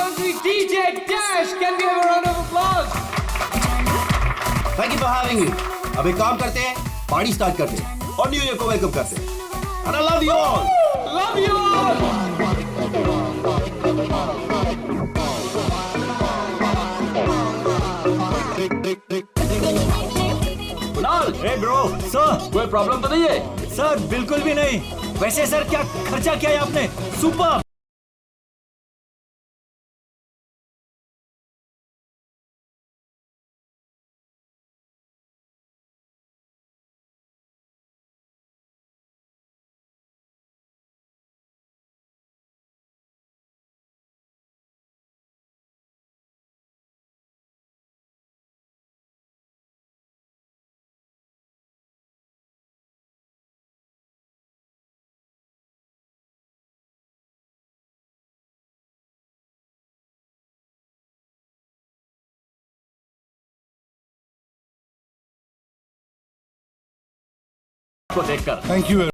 country, DJ Dash. Can we have a round of applause? Thank you for having me. अब एक काम करते हैं, पार्टी स्टार्ट करते हैं और न्यू ईयर को वेलकम करते हैं. And I love you all. Love you all. Kunal, hey bro sir, कोई प्रॉब्लम तो नहीं है? सर बिल्कुल भी नहीं. वैसे सर क्या खर्चा किया है आपने? सुपर. को देखकर थैंक यू.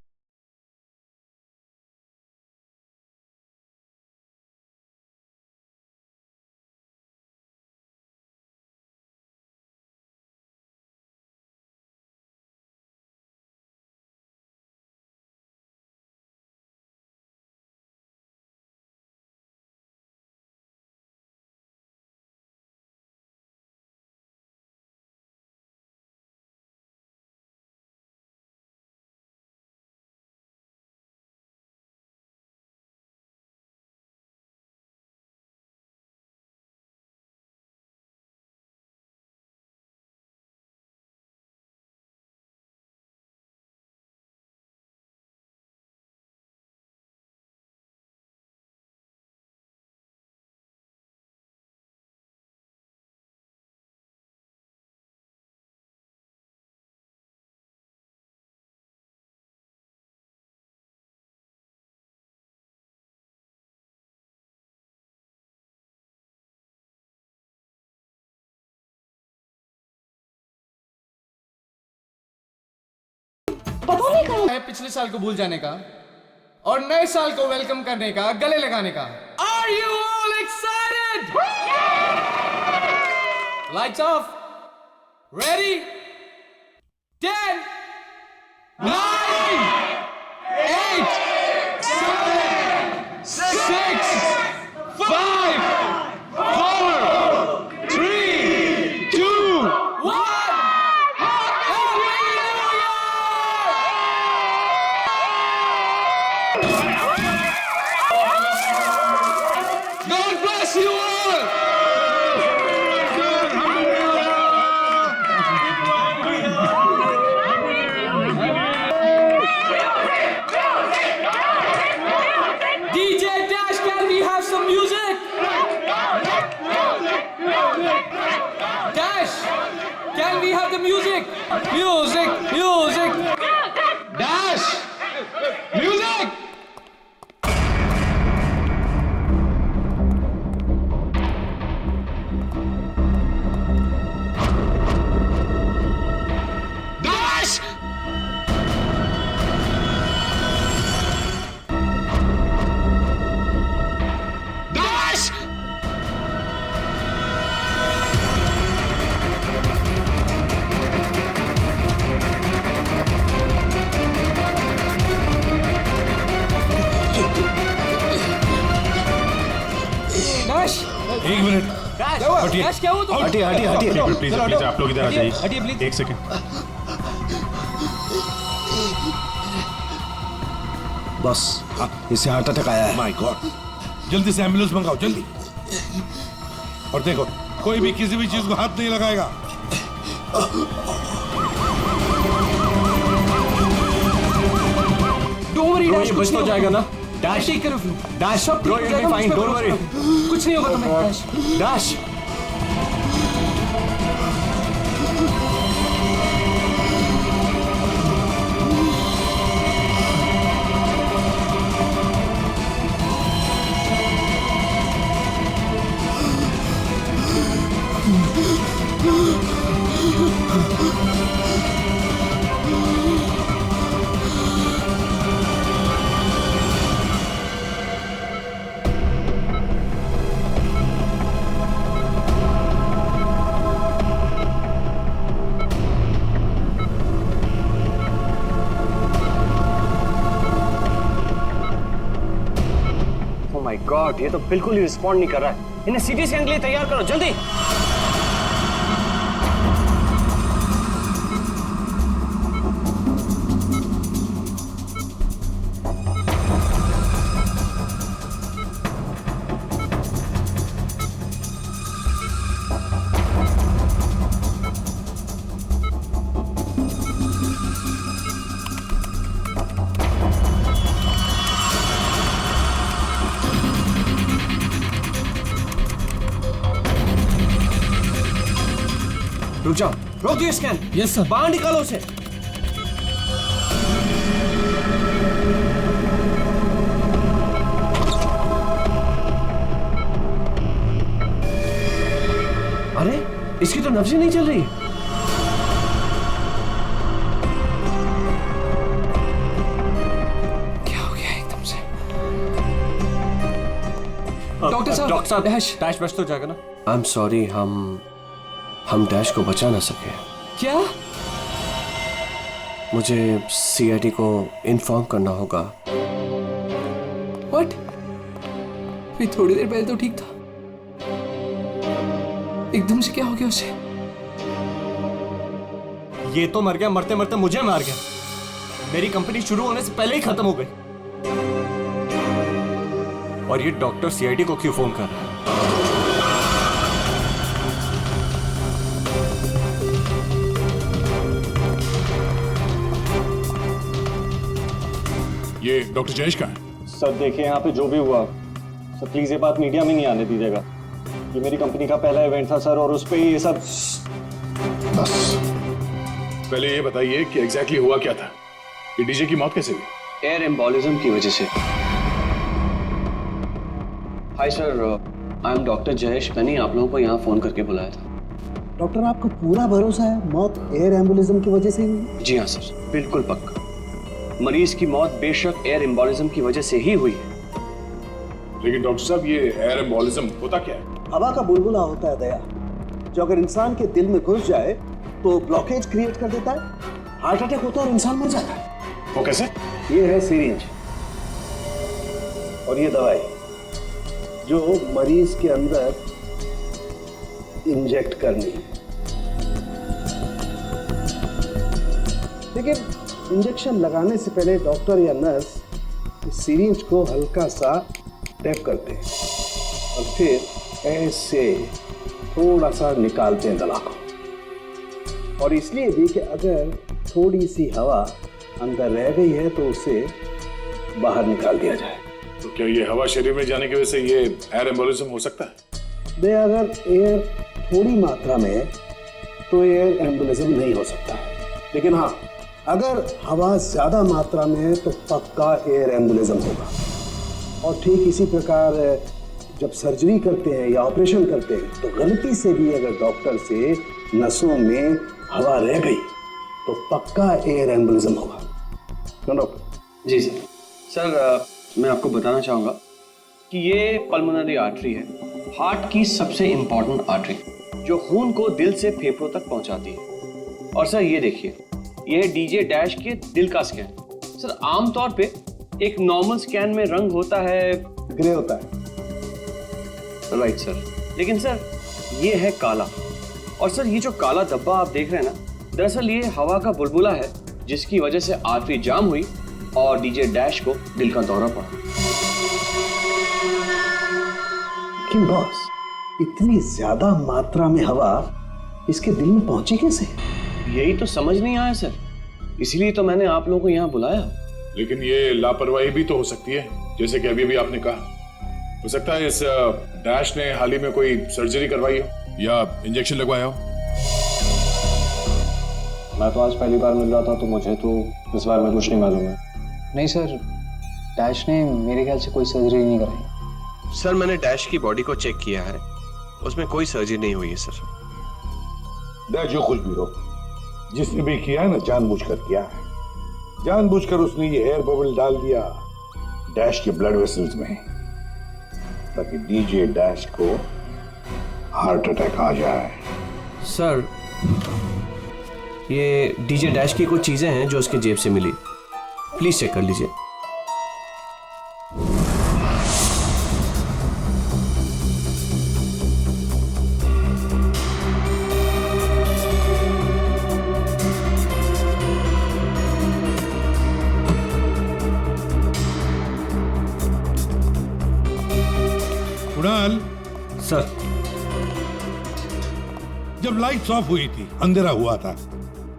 है पिछले साल को भूल जाने का और नए साल को वेलकम करने का, गले लगाने का. Are you all excited? Lights off. Ready? 10, 9, 8, 7, 6, 5, 4, 3, 2, 1. God bless you all! DJ Dash, can we have some music? Dash, can we have the music? Music, music! Dash! Music! Dash! Dash! Dash! एक minute. हटिए. Dash क्या हुआ तुम? हटिए हटिए हटिए. Please please आप लोग इधर आ जाइए. हटिए प्लीज. एक सेकंड. बस इसे हार्ट अटैक आया है. My God. जल्दी से एम्बुलेंस मंगाओ जल्दी. और देखो कोई भी किसी भी चीज को हाथ नहीं लगाएगा. Don't worry, Dash, ये कुछ बच तो नहीं जाएगा होगा. ना. Dash, Take care of you. Dash, सब bro, ठीक हो you'll be जाएगा, fine. मुझ पे Don't worry. भरोसा. कुछ नहीं होगा तुम्हें, Dash. Dash. गॉड, ये तो बिल्कुल ही रिस्पॉन्ड नहीं कर रहा है। इन्हें सीटी स्कैन के लिए तैयार करो जल्दी। रुक जाओ, रोक दिए स्कैन। Yes sir. बाहर निकालो उसे। अरे इसकी तो नब्ज ही नहीं चल रही। क्या हो गया एकदम से? डॉक्टर साहब, डैश बच तो जाएगा ना। आई एम सॉरी, हम डैश को बचा ना सके। क्या? मुझे सीआईडी को इन्फॉर्म करना होगा। व्हाट? फिर थोड़ी देर पहले तो ठीक था, एकदम से क्या हो गया उसे? ये तो मर गया, मरते मरते मुझे मार गया। मेरी कंपनी शुरू होने से पहले ही खत्म हो गई। और ये डॉक्टर सीआईडी को क्यों फोन कर रहा है? ये डॉक्टर जयेश का है। सर देखिए, यहाँ पे जो भी हुआ सर, प्लीज ये बात मीडिया में नहीं आने दीजिएगा। ये मेरी कंपनी का पहला इवेंट था सर, और उस पे ये सब। बस पहले ये बताइए कि एग्जैक्टली हुआ क्या था? ये डीजे की मौत कैसे हुई? एयर एम्बोलिज्म की वजह से। Hi sir, I am doctor Jayesh. मैंने आप लोगों को यहाँ फोन करके बुलाया था। डॉक्टर, आपको पूरा भरोसा है मौत एयर एम्बुलिज्म की वजह से ही हुई? जी हाँ सर, बिल्कुल पक्का। मरीज की मौत बेशक एयर एम्बोलिज्म की वजह से ही हुई है। लेकिन डॉक्टर साहब, ये एयर एम्बोलिज्म होता क्या है? हवा का बुलबुला होता है दया, जो अगर इंसान के दिल में घुस जाए तो ब्लॉकेज क्रिएट कर देता है, हार्ट अटैक होता है और इंसान मर जाता है। वो कैसे? ये है सिरिंज और ये दवाई जो मरीज के अंदर इंजेक्ट करनी है। लेकिन इंजेक्शन लगाने से पहले डॉक्टर या नर्स सिरिंज को हल्का सा टैप करते हैं और फिर ऐसे थोड़ा सा निकालते हैं दवा को। और इसलिए भी कि अगर थोड़ी सी हवा अंदर रह गई है तो उसे बाहर निकाल दिया जाए। तो क्या ये हवा शरीर में जाने की वजह से ये एयर एम्बोलिज्म हो सकता है? अगर एयर थोड़ी मात्रा में है तो एयर एम्बुलिज्म नहीं हो सकता है, लेकिन हाँ, अगर हवा ज्यादा मात्रा में है तो पक्का एयर एम्बुलिज्म होगा। और ठीक इसी प्रकार जब सर्जरी करते हैं या ऑपरेशन करते हैं तो गलती से भी अगर डॉक्टर से नसों में हवा रह गई तो पक्का एयर एम्बुलिज्म होगा। डॉक्टर जी सर। सर, मैं आपको बताना चाहूँगा कि ये पल्मोनरी आर्टरी है, हार्ट की सबसे इंपॉर्टेंट आर्टरी जो खून को दिल से फेफड़ों तक पहुंचाती है। और सर ये देखिए, ये है डीजे डैश के दिल का स्कैन। सर आमतौर पे एक नॉर्मल स्कैन में रंग होता है, ग्रे होता है। राइट सर, लेकिन सर ये है काला। और सर ये जो काला धब्बा आप देख रहे हैं ना, दरअसल ये हवा का बुलबुला है जिसकी वजह से आर्टरी जाम हुई और डीजे डैश को दिल का दौरा पड़ा। लेकिन बॉस, इतनी ज्यादा मात्रा में हवा इसके दिल में पहुंची कैसे? यही तो समझ नहीं आया सर, इसीलिए तो मैंने आप लोगों को यहाँ बुलाया। लेकिन ये लापरवाही भी तो हो सकती है, जैसे कि अभी अभी आपने कहा। हो सकता है इस डैश ने हाल ही में कोई सर्जरी करवाई हो या इंजेक्शन लगवाया हो। मैं तो आज पहली बार मिल रहा था, तो मुझे तो इस बारे में कुछ नहीं मालूम है। नहीं सर, डैश ने मेरे ख्याल से कोई सर्जरी नहीं कराई। सर मैंने डैश की बॉडी को चेक किया है, उसमें कोई सर्जरी नहीं हुई है सर। जो कुछ भी हो, जिसने भी किया है ना, जानबूझकर किया है। जानबूझकर उसने ये एयर बबल डाल दिया डैश के ब्लड वेसल्स में, ताकि डीजे डैश को हार्ट अटैक आ जाए। सर ये डीजे डैश की कुछ चीजें हैं जो उसके जेब से मिली, प्लीज चेक कर लीजिए। जब लाइट्स ऑफ हुई थी, अंधेरा हुआ था,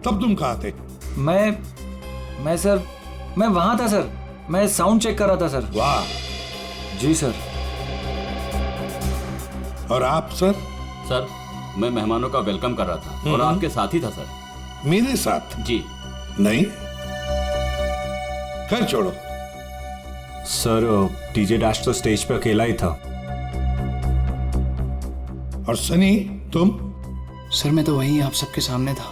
तब तुम कहाँ थे? मैं सर, मैं वहां था सर। मैं साउंड चेक कर रहा था सर। वाह। जी सर। और आप सर? सर, मैं मेहमानों का वेलकम कर रहा था और आपके साथ ही था सर। मेरे साथ? जी। नहीं, खैर छोड़ो। सर डीजे डैश तो स्टेज पे अकेला ही था। और सनी, तुम? सर मैं तो वहीं आप सबके सामने था।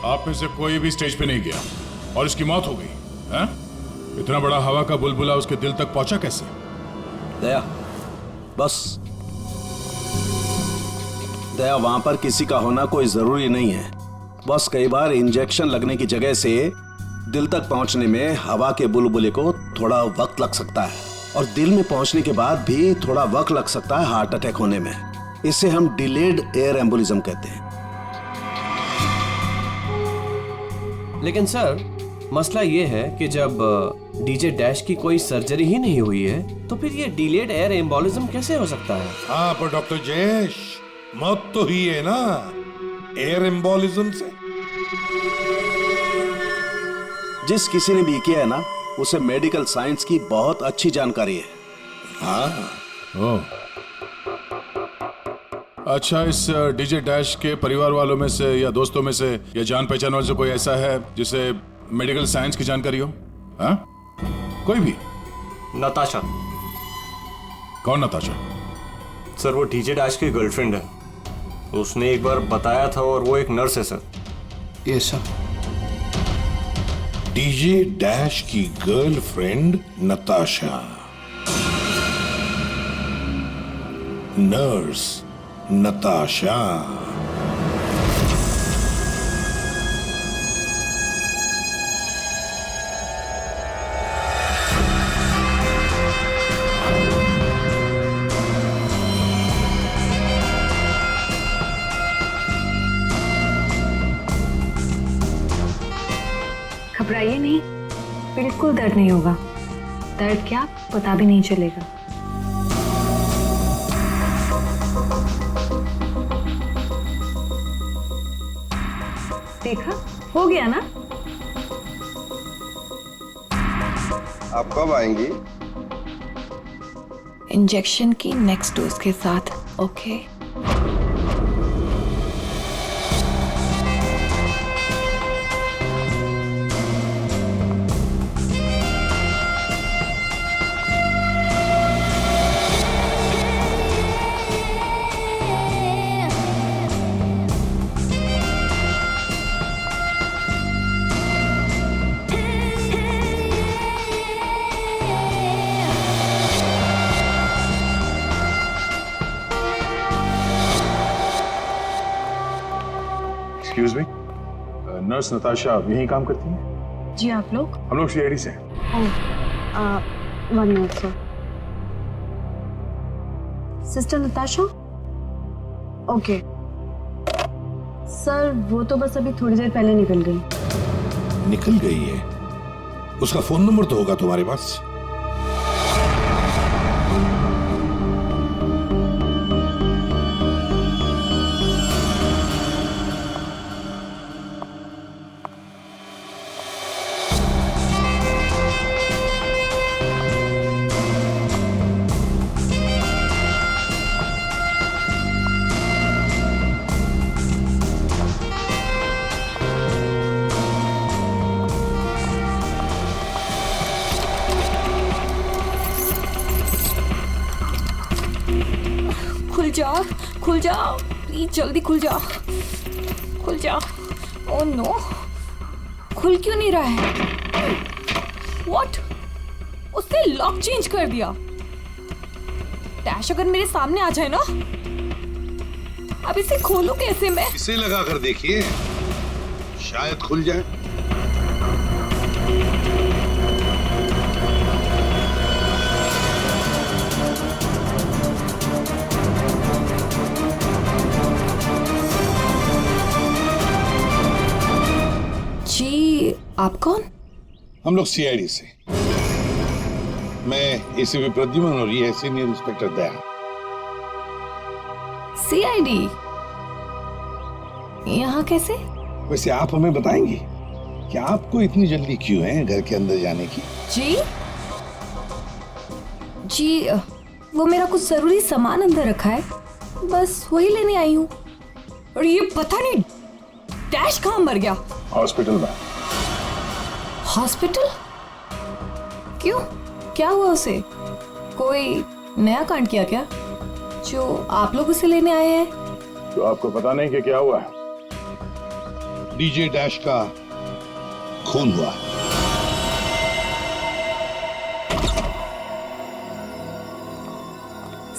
आप में से कोई भी स्टेज पे नहीं गया और इसकी मौत हो गई है? इतना बड़ा हवा का बुलबुला उसके दिल तक पहुंचा कैसे? दया, बस। दया, वहां पर किसी का होना कोई जरूरी नहीं है। बस कई बार इंजेक्शन लगने की जगह से दिल तक पहुंचने में हवा के बुलबुले को थोड़ा वक्त लग सकता है, और दिल में पहुंचने के बाद भी थोड़ा वक्त लग सकता है हार्ट अटैक होने में। इसे हम डिलेड एयर एम्बोलिज्म कहते हैं। लेकिन सर, मसला ये है कि जब डीजे डैश की कोई सर्जरी ही नहीं हुई है तो फिर ये डिलेड एयर एम्बोलिज्म कैसे हो सकता है? हाँ, पर डॉक्टर जयेश, मौत तो ही है ना एयर एम्बोलिज्म से। जिस किसी ने भी किया है ना, उसे मेडिकल साइंस की बहुत अच्छी जानकारी है। हाँ। ओह। अच्छा, इस डीजे डैश के परिवार वालों में से या दोस्तों में से या जान पहचान वाले से कोई ऐसा है जिसे मेडिकल साइंस की जानकारी हो? हाँ? कोई भी? नताशा। कौन नताशा? सर वो डीजे डैश की गर्लफ्रेंड है। उसने एक बार बताया था और वो एक नर्स है sir. Yes sir. DJ dash की गर्लफ्रेंड नताशा, नर्स नताशा। घबराइए नहीं, बिल्कुल दर्द नहीं होगा। दर्द क्या, पता भी नहीं चलेगा। देखा, हो गया ना? आप कब आएंगी? इंजेक्शन की नेक्स्ट डोज के साथ। Okay. Excuse me, nurse Natasha यहीं काम करती है? जी, आप लोग? हम लोग सीआईडी से हैं। One minute sir. Sister Natasha? Okay sir, वो तो बस अभी थोड़ी देर पहले निकल गई। निकल गई है? उसका फोन नंबर तो होगा तुम्हारे पास? खुल जाओ प्लीज, जल्दी खुल जाओ, खुल जाओ। ओह नो, खुल क्यों नहीं रहा है? व्हाट? उसने लॉक चेंज कर दिया। डैश अगर मेरे सामने आ जाए ना, अब इसे खोलूं कैसे मैं? इसे लगा कर देखिए, शायद खुल जाए। जी, आप कौन? हम लोग सीआईडी से। मैं एसीपी प्रद्युमन और ये है सीनियर इंस्पेक्टर दया। सीआईडी यहाँ कैसे? वैसे आप हमें बताएंगी कि आपको इतनी जल्दी क्यों है घर के अंदर जाने की? जी वो मेरा कुछ जरूरी सामान अंदर रखा है, बस वही लेने आई हूँ। और ये पता नहीं डैश कहाँ मर गया? हॉस्पिटल में। हॉस्पिटल? क्यों, क्या हुआ उसे? कोई नया कांड किया क्या जो आप लोग उसे लेने आए हैं? तो आपको पता नहीं कि क्या हुआ है? डीजे डैश का खून हुआ।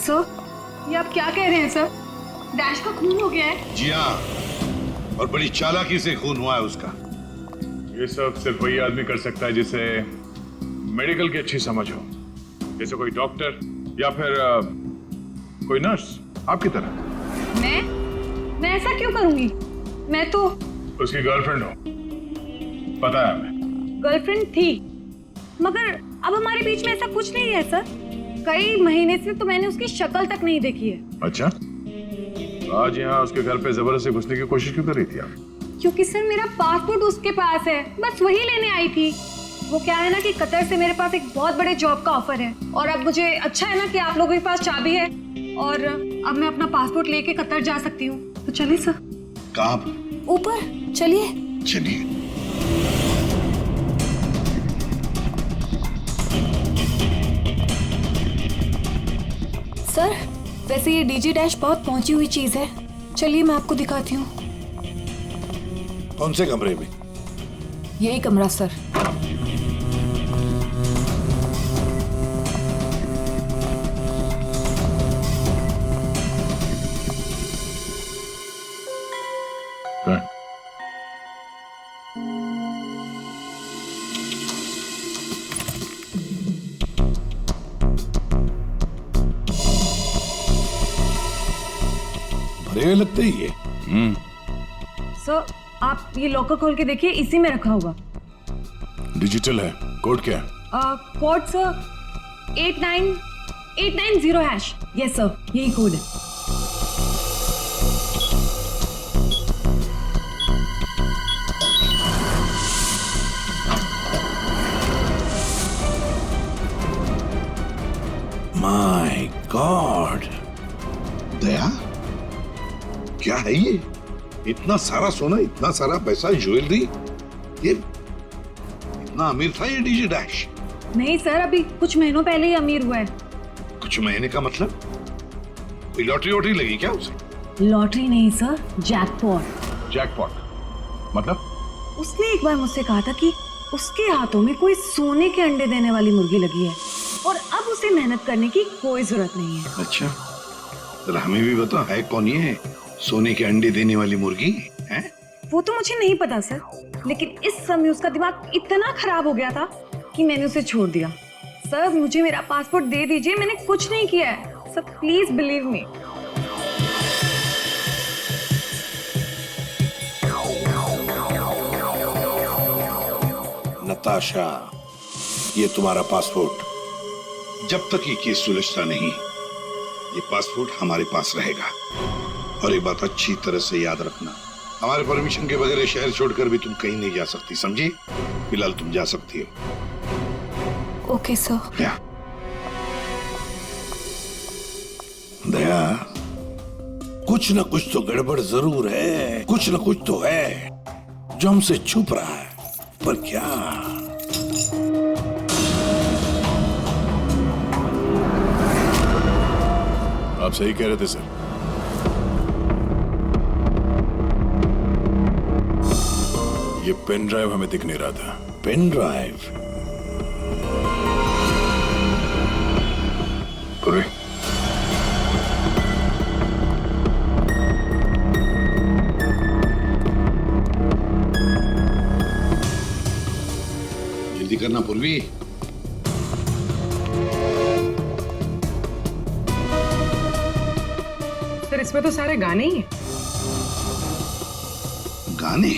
सर, ये आप क्या कह रहे हैं सर? डैश का खून हो गया है? जी हाँ, और बड़ी चालाकी से खून हुआ है उसका। ये सब सिर्फ वही आदमी कर सकता है जिसे मेडिकल की अच्छी समझ हो, जैसे कोई डॉक्टर या फिर कोई नर्स आपकी तरह। मैं ऐसा क्यों करूंगी? मैं तो उसकी गर्लफ्रेंड हो, पता है हमें। गर्लफ्रेंड थी, मगर अब हमारे बीच में ऐसा कुछ नहीं है सर। कई महीने से तो मैंने उसकी शक्ल तक नहीं देखी है। अच्छा, आज यहाँ उसके घर पे जबरदस्ती घुसने की कोशिश क्यों कर रही थी आप? क्योंकि सर मेरा पासपोर्ट उसके पास है, बस वही लेने आई थी। वो क्या है ना कि कतर से मेरे पास एक बहुत बड़े जॉब का ऑफर है, और अब मुझे अच्छा है ना कि आप लोगों के पास चाबी है, और अब मैं अपना पासपोर्ट लेके कतर जा सकती हूँ। तो चलिए सर। कहाँ? ऊपर चलिए। चलिए। सर, वैसे ये डीजे डैश बहुत पहुंची हुई चीज है, चलिए मैं आपको दिखाती हूँ। कौन से कमरे में? यही कमरा सर। भरे हुए लगते ही ये। सर, आप ये लॉकर खोल के देखिए, इसी में रखा होगा। डिजिटल है। कोड क्या है? Code sir 89890#। यस सर, यही कोड है। माय गॉड, दया, क्या है ये? इतना सारा सोना, इतना सारा पैसा, ज्वेलरी, ये इतना अमीर था ये डीजे डैश? नहीं सर, अभी कुछ महीनों पहले ही अमीर हुआ है। कुछ महीने का मतलब? कोई लॉटरी वॉटरी लगी क्या उसे? लॉटरी नहीं सर, जैकपॉट। जैकपॉट मतलब? उसने एक बार मुझसे कहा था कि उसके हाथों में कोई सोने के अंडे देने वाली मुर्गी लगी है, और अब उसे मेहनत करने की कोई जरूरत नहीं है। अच्छा, जरा हमें भी बता, है कौन ये सोने के अंडे देने वाली मुर्गी है? वो तो मुझे नहीं पता सर, लेकिन इस समय उसका दिमाग इतना खराब हो गया था कि मैंने उसे छोड़ दिया। सर, मुझे मेरा पासपोर्ट दे दीजिए, मैंने कुछ नहीं किया है sir, please believe me. Natasha, ये तुम्हारा पासपोर्ट, जब तक ये केस सुलझता नहीं, ये पासपोर्ट हमारे पास रहेगा। और एक बात अच्छी तरह से याद रखना, हमारे परमिशन के बगैर शहर छोड़कर भी तुम कहीं नहीं जा सकती, समझी? फिलहाल तुम जा सकती हो। Okay sir. दया, कुछ न कुछ तो गड़बड़ जरूर है, कुछ न कुछ तो है जो हमसे छुप रहा है, पर क्या? आप सही कह रहे थे सर। ये पेन ड्राइव हमें दिख नहीं रहा था। Pen drive? अरे जल्दी करना पूर्वी। सर, इसमें तो सारे गाने ही हैं। गाने?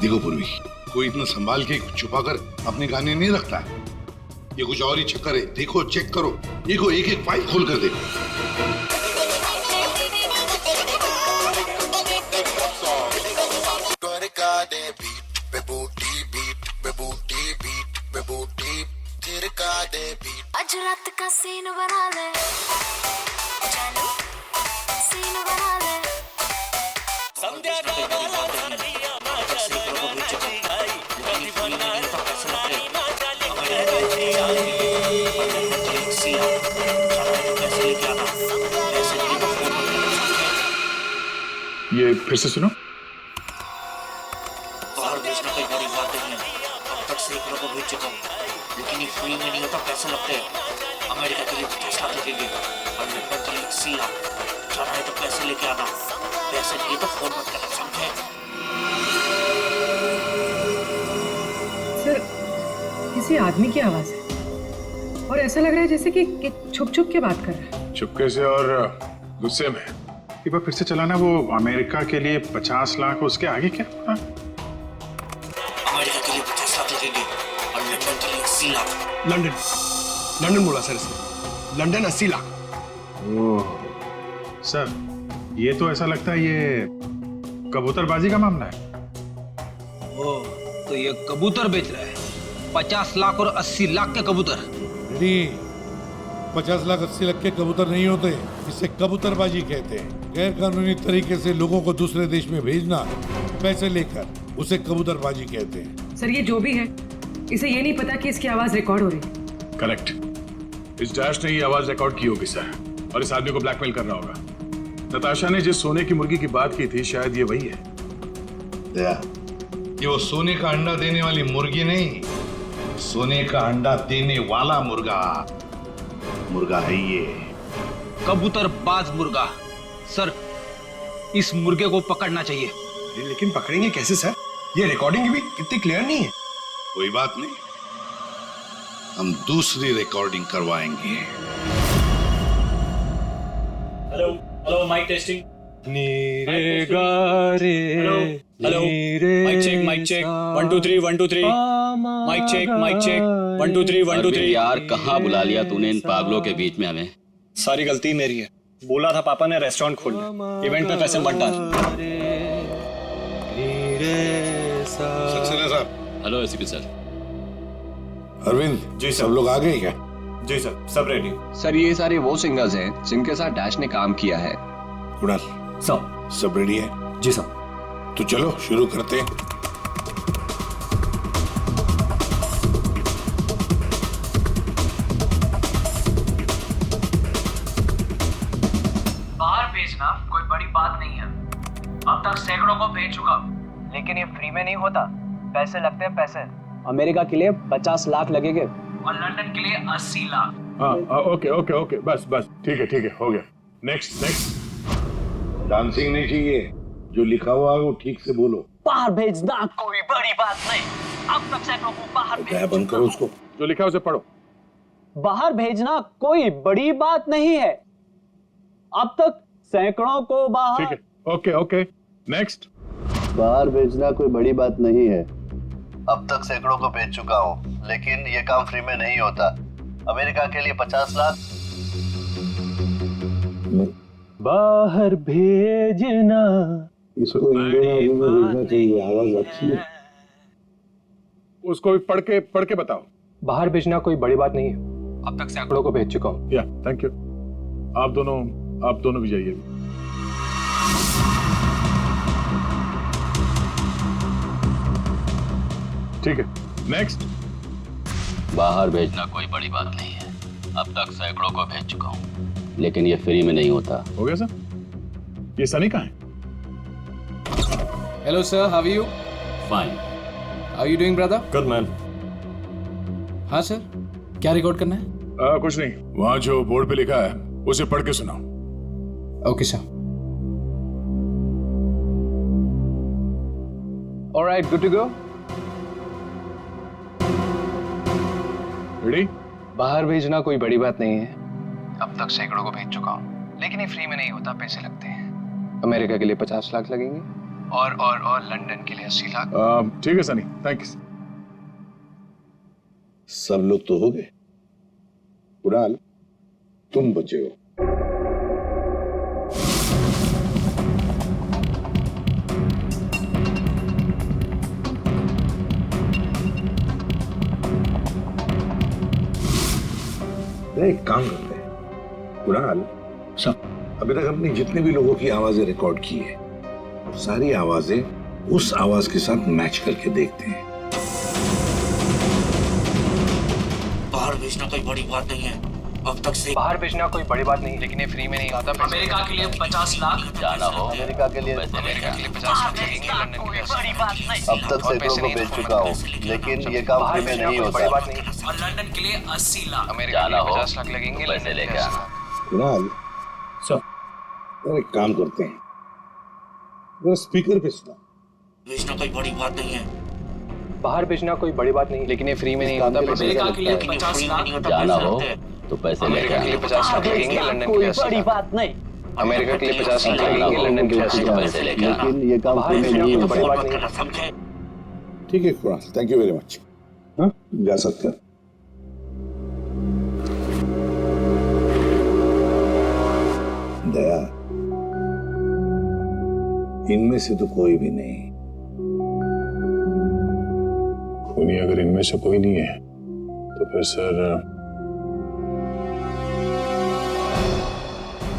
देखो पूर्वी, कोई इतना संभाल के छुपाकर अपने गाने नहीं रखता है। ये कुछ और ही चक्कर है। देखो, चेक करो, देखो, एक एक फाइल खोल कर देखो। सीन बना ले जानू सीन बना ले संध्या गावाला झालिया माझ्या लग्नाची आई कधी बनणार नाही माझ्या लेकराची आई ये फिर से सुनो। बाहर भेजना कोई बड़ी बात नहीं है। अब तक सैकड़ों को भेज चुका हूँ, लेकिन ये फ्री में नहीं होता, पैसे लगते हैं। अमेरिका के लिए 50 लाख लगेंगे और लंदन के लिए 80 लाख। जाना है तो पैसे लेके आना, पैसे नहीं तो फोन मत करना, समझे? सर किसी आदमी की आवाज है और ऐसा लग रहा है जैसे कि छुप छुप के बात कर रहा है। चुपके से और गुस्से में। एक बार फिर से चलाना। वो अमेरिका के लिए 50 लाख, उसके आगे क्या? हाँ? अमेरिका के लिए 50 लाख लगेंगे और लंदन के लिए 80 लाख। लंदन बोला सर इसने। लंदन 80 लाख। ओह सर, ये तो ऐसा लगता है ये कबूतरबाजी का मामला है। ओह, तो ये कबूतर बेच रहा है। 50 लाख और 80 लाख के कबूतर। 50 लाख 80 लाख के कबूतर नहीं होते, इसे कबूतरबाजी कहते हैं। गैर कानूनी तरीके से लोगों को दूसरे देश में भेजना पैसे लेकर, उसे कबूतरबाजी कहते हैं। सर ये जो भी है, इसे ये नहीं पता कि इसकी आवाज रिकॉर्ड हो रही है। करेक्ट। इस डैश ने ये आवाज रिकॉर्ड की होगी सर, और इस आदमी को ब्लैकमेल कर रहा होगा। नताशा ने जिस सोने की मुर्गी की बात की थी, शायद ये वही है। ये वो सोने का अंडा देने वाली मुर्गी नहीं, सोने का अंडा देने वाला मुर्गा है ये। कबूतर बाज मुर्गा। सर इस मुर्गे को पकड़ना चाहिए। लेकिन पकड़ेंगे कैसे सर? ये रिकॉर्डिंग भी कितनी क्लियर नहीं है। कोई बात नहीं, हम दूसरी रिकॉर्डिंग करवाएंगे। Hello hello, mic testing. नीरे गारे hello, mic check 1 2 3 1 2 3 mic check 1 2 3 1 2 3। यार कहाँ बुला लिया तूने इन पागलों के बीच में हमें? सारी गलती मेरी है। बोला था पापा ने रेस्टोरेंट खोलना, इवेंट पे पैसे मत डाल। सक्सेना साहब। Hello ACP sir. Arvind ji, सब लोग आ गए क्या? जी सर, सब रेडी। सर ये सारे वो सिंगर्स हैं जिनके साथ डैश ने काम किया है। कुणाल सर। सब रेडी है? जी सर। तो चलो शुरू करते हैं। बाहर भेजना कोई बड़ी बात नहीं है। अब तक सैकड़ों को भेज चुका, लेकिन ये फ्री में नहीं होता, पैसे लगते हैं, पैसे। अमेरिका के लिए 50 लाख लगेंगे और लंदन के लिए 80 लाख। हाँ ओके ओके ओके, बस बस, ठीक है हो गया। Next next. डांसिंग नहीं चाहिए, जो लिखा हुआ है वो ठीक से बोलो। बाहर भेजना कोई बड़ी बात नहीं। अब तक सैकड़ों को बाहर भेज बंद करो उसको। जो लिखा है उसे पढ़ो। बाहर भेजना कोई बड़ी बात नहीं है। अब तक सैकड़ों को बाहर। ठीक है, ओके ओके, नेक्स्ट। बाहर भेजना कोई बड़ी बात नहीं है। अब तक सैकड़ों को भेज चुका हूँ, लेकिन ये काम फ्री में नहीं होता। अमेरिका के लिए 50 लाख। बाहर भेजना। इसको इंडियन में भेजना चाहिए, आवाज अच्छी है। उसको भी पढ़ के बताओ। बाहर भेजना कोई बड़ी बात नहीं है। अब तक सैकड़ों को भेज चुका हूँ। या थैंक यू। आप दोनों भी जाइए। ठीक है, नेक्स्ट। बाहर भेजना कोई बड़ी बात नहीं है। अब तक सैकड़ों को भेज चुका हूँ, लेकिन ये फ्री में नहीं होता। हो गया सर? ये सनी कहाँ है? Hello sir, how are you? Fine. How are you doing brother? Good man. हाँ सर, क्या रिकॉर्ड करना है? कुछ नहीं, वहाँ जो बोर्ड पे लिखा है उसे पढ़ के सुनाओ। Okay sir. Alright, good to go. Ready? बाहर भेजना कोई बड़ी बात नहीं है। अब तक सैकड़ों को भेज चुका हूँ, लेकिन ये फ्री में नहीं होता, पैसे लगते हैं। अमेरिका के लिए 50 लाख लगेंगे और लंदन के लिए 80 लाख। ठीक है सनी, थैंक्स। सब लोग तो हो गए। कुणाल, तुम बचे हो। एक काम करते हैं कुणाल, सब अभी तक हमने जितने भी लोगों की आवाजें रिकॉर्ड की है, सारी आवाजें उस आवाज के साथ मैच करके देखते हैं। बाहर भेजना कोई बड़ी बात नहीं है। अब तक से बाहर भेजना कोई बड़ी बात नहीं, लेकिन ये फ्री में नहीं होता। अमेरिका के लिए 50 लाख जाना हो अमेरिका के लिए 50 लाख लगेंगे, लंदन के लिए 80 लाख। अब तक सैकड़ों को बेच चुका हूँ, लेकिन ये काम फ्री में नहीं होता। बड़ी बात नहीं। और लंदन के लिए 80 लाख। अमेरिका के लिए 50 लाख लगेंगे, पैसे लेके आना। कुणाल, सब एक काम करते हैं, जरा स्पीकर पे सुना। भेजना कोई बड़ी बात नहीं है। बाहर भेजना कोई बड़ी बात नहीं, लेकिन ये फ्री में नहीं होता। अमेरिका के लिए 50 लाख। जाना हो तो पैसे लेके अमेरिका के लिए आना। 50 लाख लगेंगे, लंदन के लिए 80 लाख। नहीं, अमेरिका के लिए 50 लाख लगेंगे, लंदन के लिए 80 लाख। पैसे लेके आना। लेकिन ये काम फ्री में नहीं बड़ी होता। बात नहीं। समझे? ठीक है Kunal, thank you very much. हाँ, जा सकते हैं। दया, इनमें से तो कोई भी नहीं। खूनी अगर इनमें से कोई नहीं है तो फिर सर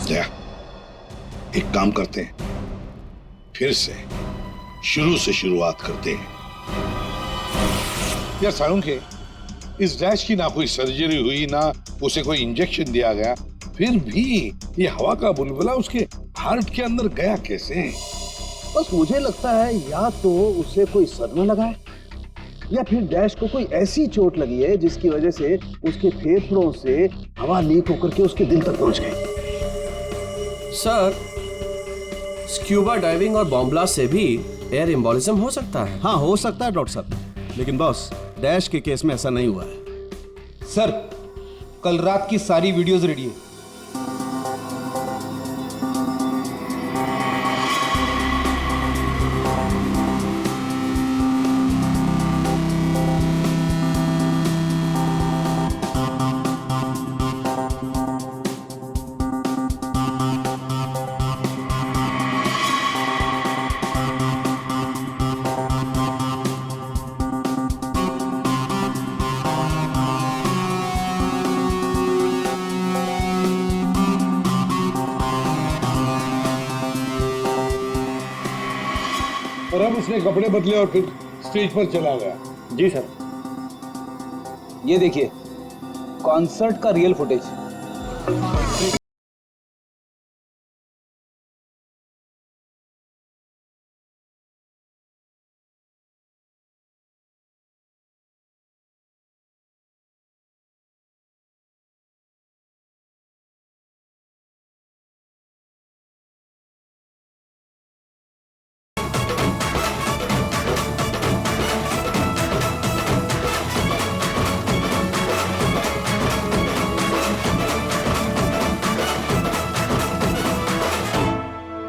दया, एक काम करते हैं, फिर से शुरू से शुरुआत करते हैं। यार सालुंखे, इस डैश की ना कोई सर्जरी हुई, ना उसे कोई इंजेक्शन दिया गया, फिर भी ये हवा का बुलबुला उसके हार्ट के अंदर गया कैसे? बस मुझे लगता है या तो उसे कोई सदमा लगा है, या फिर डैश को कोई ऐसी चोट लगी है जिसकी वजह से उसके फेफड़ों से हवा लीक होकर के उसके दिल तक पहुंच गई। सर, स्क्यूबा डाइविंग और बॉम्ब ब्लास्ट से भी एयर एम्बोलिज्म हो सकता है। हाँ, हो सकता है डॉक्टर साहब, लेकिन बॉस डैश के केस में ऐसा नहीं हुआ है। सर, कल रात की सारी वीडियोस रेडी है। और अब उसने कपड़े बदले और फिर स्टेज पर चला गया। जी सर, ये देखिए कॉन्सर्ट का real footage.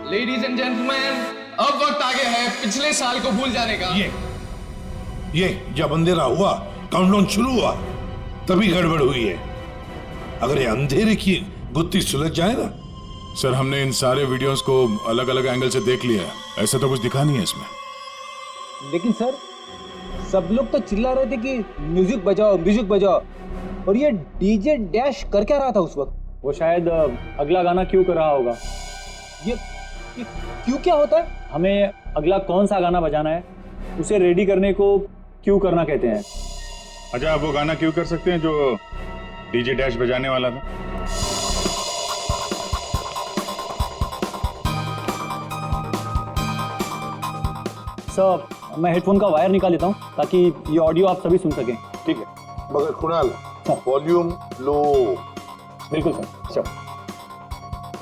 Ladies and gentleman, अब वक्त आ गया है पिछले साल को भूल जाने का। ये जब अंधेरा हुआ, काउंटडाउन शुरू हुआ, तभी गड़बड़ हुई है। अगर ये अंधेरे की गुत्थी सुलझ जाए ना। सर, हमने इन सारे वीडियोस को अलग अलग एंगल से देख लिया है, ऐसा तो कुछ दिखा नहीं है इसमें। लेकिन सर, सब लोग तो चिल्ला रहे थे कि म्यूजिक बजाओ, म्यूजिक बजाओ, और ये डीजे डैश कर क्या रहा था उस वक्त? वो शायद अगला गाना क्यों कर रहा होगा। ये क्यों क्या होता है? हमें अगला कौन सा गाना बजाना है उसे रेडी करने को क्यों करना कहते हैं। अच्छा, आप वो गाना क्यों कर सकते हैं जो डीजे डैश बजाने वाला था? सर, मैं हेडफोन का वायर निकाल लेता हूँ ताकि ये ऑडियो आप सभी सुन सकें। ठीक है, मगर कुणाल वॉल्यूम लो। बिल्कुल सर, चलो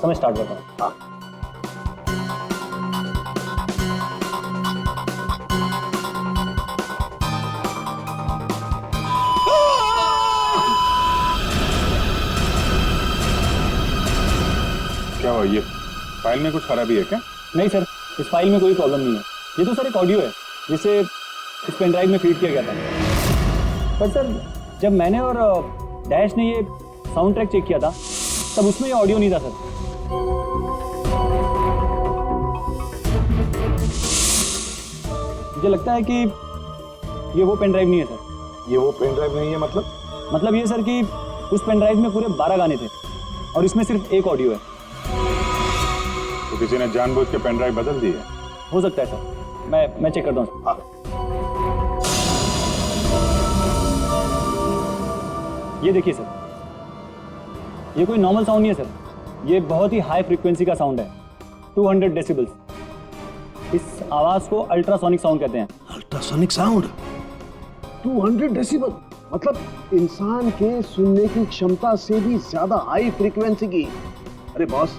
समय स्टार्ट करता हूँ। हाँ। क्या हुआ, ये फाइल में कुछ खराबी है क्या? नहीं सर, इस फाइल में कोई प्रॉब्लम नहीं है। ये तो सर एक ऑडियो है जिसे इस पेन ड्राइव में फीड किया गया था। पर सर, जब मैंने और डैश ने ये साउंड ट्रैक चेक किया था तब उसमें ये ऑडियो नहीं था सर। मुझे लगता है कि ये वो पेन ड्राइव नहीं है सर। ये वो पेन ड्राइव नहीं है मतलब? मतलब ये सर कि उस पेन ड्राइव में पूरे 12 गाने थे और इसमें सिर्फ एक ऑडियो है। तो किसी ने जानबूझ के पेन ड्राइव बदल दी है? हो सकता है सर, मैं चेक करता हूँ। ये देखिए सर, ये कोई नॉर्मल साउंड नहीं है सर, ये बहुत ही हाई फ्रीक्वेंसी का साउंड है, 200 डेसिबल्स। इस आवाज को अल्ट्रासोनिक साउंड कहते हैं। अल्ट्रासोनिक साउंड 200 डेसिबल मतलब इंसान के सुनने की क्षमता से भी ज्यादा हाई फ्रीक्वेंसी की। अरे बॉस,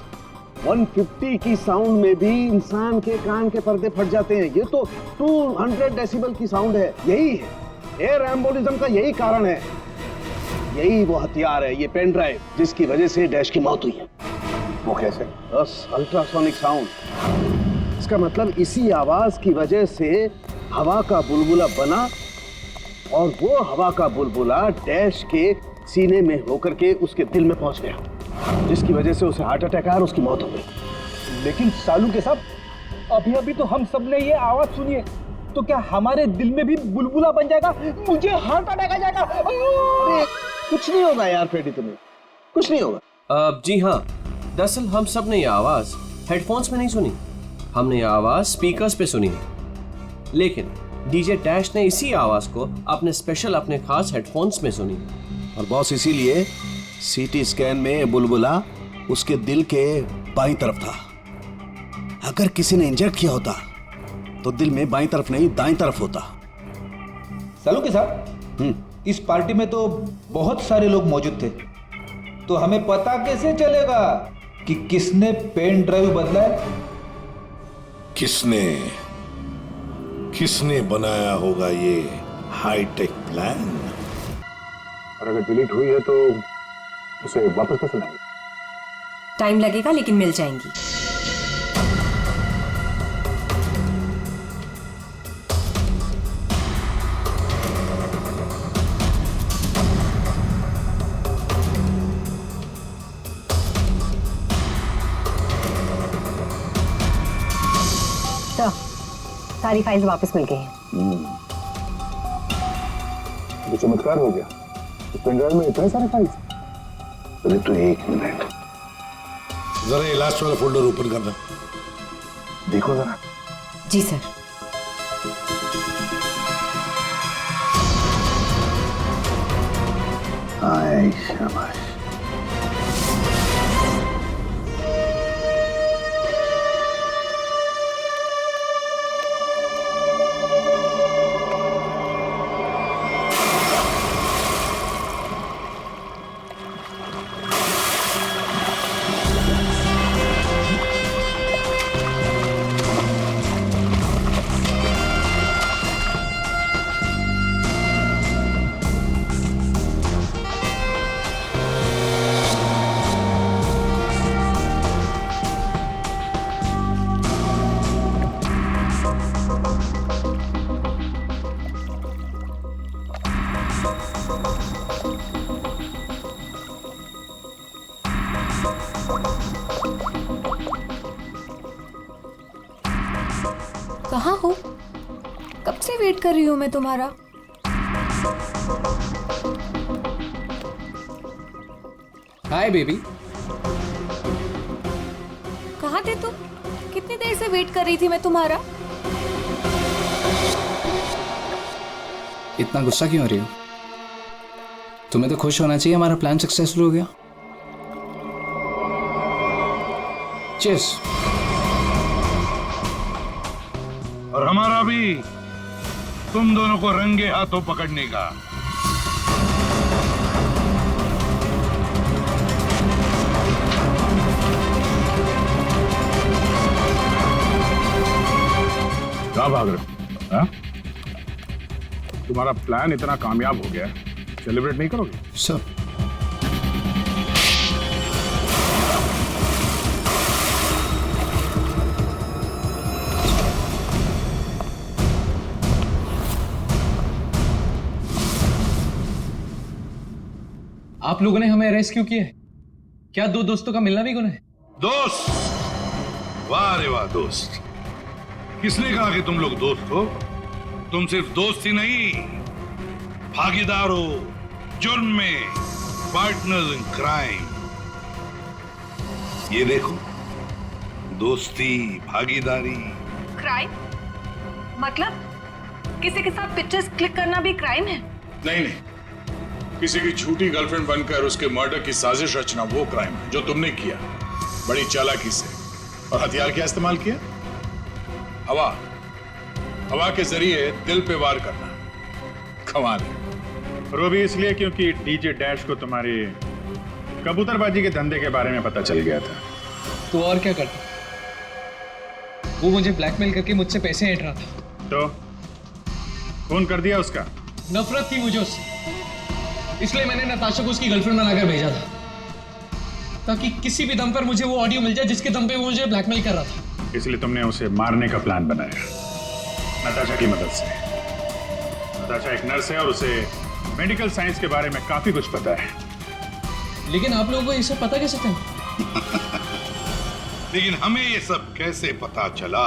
150 की साउंड में भी इंसान के कान के पर्दे फट जाते हैं, ये तो 200 डेसिबल की साउंड है। यही है एयर एम्बोलिज्म का, यही कारण है, यही वो हथियार है, ये पेन ड्राइव जिसकी वजह से डैश की मौत हुई है। वो कैसे? बस अल्ट्रासोनिक साउंड। इसका मतलब इसी आवाज की वजह से हवा का बुलबुला बना और वो हवा का बुलबुला डैश के सीने में होकर के उसके दिल में पहुंच गया, जिसकी वजह से उसे हार्ट अटैक आया और उसकी मौत हो गई। लेकिन सालू के साहब, अभी अभी तो हम सब ने ये आवाज सुनी है, तो क्या हमारे दिल में भी बुलबुला बन जाएगा? मुझे हार्ट अटैक आ जाएगा। अरे कुछ नहीं होगा यार फ्रेडी, तुम्हें कुछ नहीं होगा। जी हाँ, दरअसल हम सब ने ये आवाज हेडफोन्स में नहीं सुनी, हमने ये आवाज स्पीकर्स पे सुनी है। लेकिन डीजे डैश ने इसी आवाज को अपने खास हेडफोन्स में सुनी। और बॉस इसीलिए सीटी स्कैन में बुलबुला उसके दिल के बाईं तरफ था। अगर किसी ने इंजेक्ट किया होता तो दिल में बाईं तरफ नहीं दाईं तरफ होता। सालू के साहब, इस पार्टी में तो बहुत सारे लोग मौजूद थे, तो हमें पता कैसे चलेगा कि किसने पेन ड्राइव बदला है? किसने बनाया होगा ये हाईटेक प्लान? और अगर डिलीट हुई है तो उसे वापस कैसे लाएंगे? टाइम लगेगा लेकिन मिल जाएंगी। सारी फाइल्स वापस मिल गई हैं। तो चमत्कार हो गया, इस पेन ड्राइव में इतने सारे फाइल्स। अरे तो एक मिनट, जरा ये लास्ट वाला फोल्डर ओपन करना, देखो जरा। जी सर। आए शाबाश। कहाँ हो? कब से वेट कर रही हूँ मैं तुम्हारा। Hi baby. कहाँ थे तुम? कितनी देर से वेट कर रही थी मैं तुम्हारा। इतना गुस्सा क्यों हो रही हो? तुम्हें तो खुश होना चाहिए, हमारा प्लान सक्सेसफुल हो गया। चीयर्स। और हमारा भी तुम दोनों को रंगे हाथों पकड़ने का। क्या भाग रहे हो? तुम्हारा प्लान इतना कामयाब हो गया, सेलिब्रेट नहीं करोगे? सर आप लोगों ने हमें अरेस्ट क्यों किया है? क्या दो दोस्तों का मिलना भी गुनाह है? दोस्त? वाह रे वाह दोस्त। किसने कहा कि तुम लोग दोस्त हो? तुम सिर्फ दोस्त ही नहीं, भागीदार हो जुर्म में। Partners in crime. ये देखो, दोस्ती, भागीदारी। क्राइम मतलब किसी के साथ पिक्चर्स क्लिक करना भी क्राइम है? नहीं नहीं, किसी की झूठी गर्लफ्रेंड बनकर उसके मर्डर की साजिश रचना वो क्राइम है जो तुमने किया, बड़ी चालाकी से। और हथियार क्या इस्तेमाल किया? हवा। हवा के जरिए दिल पे वार करना। कमाल है। और वो भी इसलिए क्योंकि डीजे डैश को तुम्हारी कबूतरबाजी के धंधे के बारे में पता चल गया था। तो और क्या करता? वो मुझे ब्लैकमेल करके मुझसे पैसे ऐंठ रहा था। तो फोन कर दिया उसका? नफरत थी मुझे उससे, इसलिए मैंने नताशा को उसकी गर्लफ्रेंड बनाकर भेजा था, ताकि किसी भी दम पर मुझे वो ऑडियो मिल जाए जिसके दम पे वो मुझे ब्लैकमेल कर रहा था। इसलिए तुमने उसे मारने का प्लान बनाया नताशा की मदद से। नताशा एक नर्स है और उसे मेडिकल साइंस के बारे में काफी कुछ पता है। लेकिन आप लोगों को ये सब पता कैसे चला? लेकिन हमें ये सब कैसे पता चला?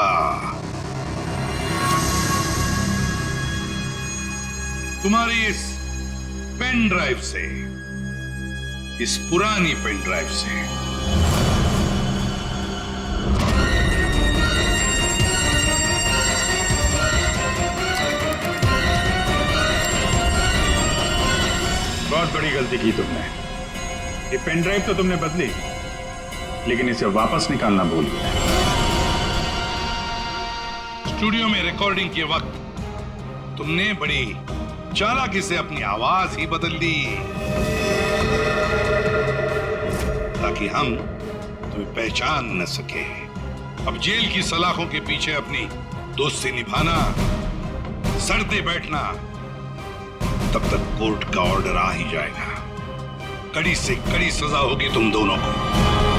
तुम्हारी इस पेन ड्राइव से, इस पुरानी पेन ड्राइव से। बहुत बड़ी गलती की तुमने। ये पेन ड्राइव तो तुमने बदली, लेकिन इसे वापस निकालना भूल गए। स्टूडियो में रिकॉर्डिंग के वक्त तुमने बड़ी चालाकी से अपनी आवाज ही बदल दी, ताकि हम तुम्हें पहचान न सके। अब जेल की सलाखों के पीछे अपनी दोस्ती निभाना, सड़ते बैठना, तब तक कोर्ट का ऑर्डर आ ही जाएगा। कड़ी से कड़ी सजा होगी तुम दोनों को।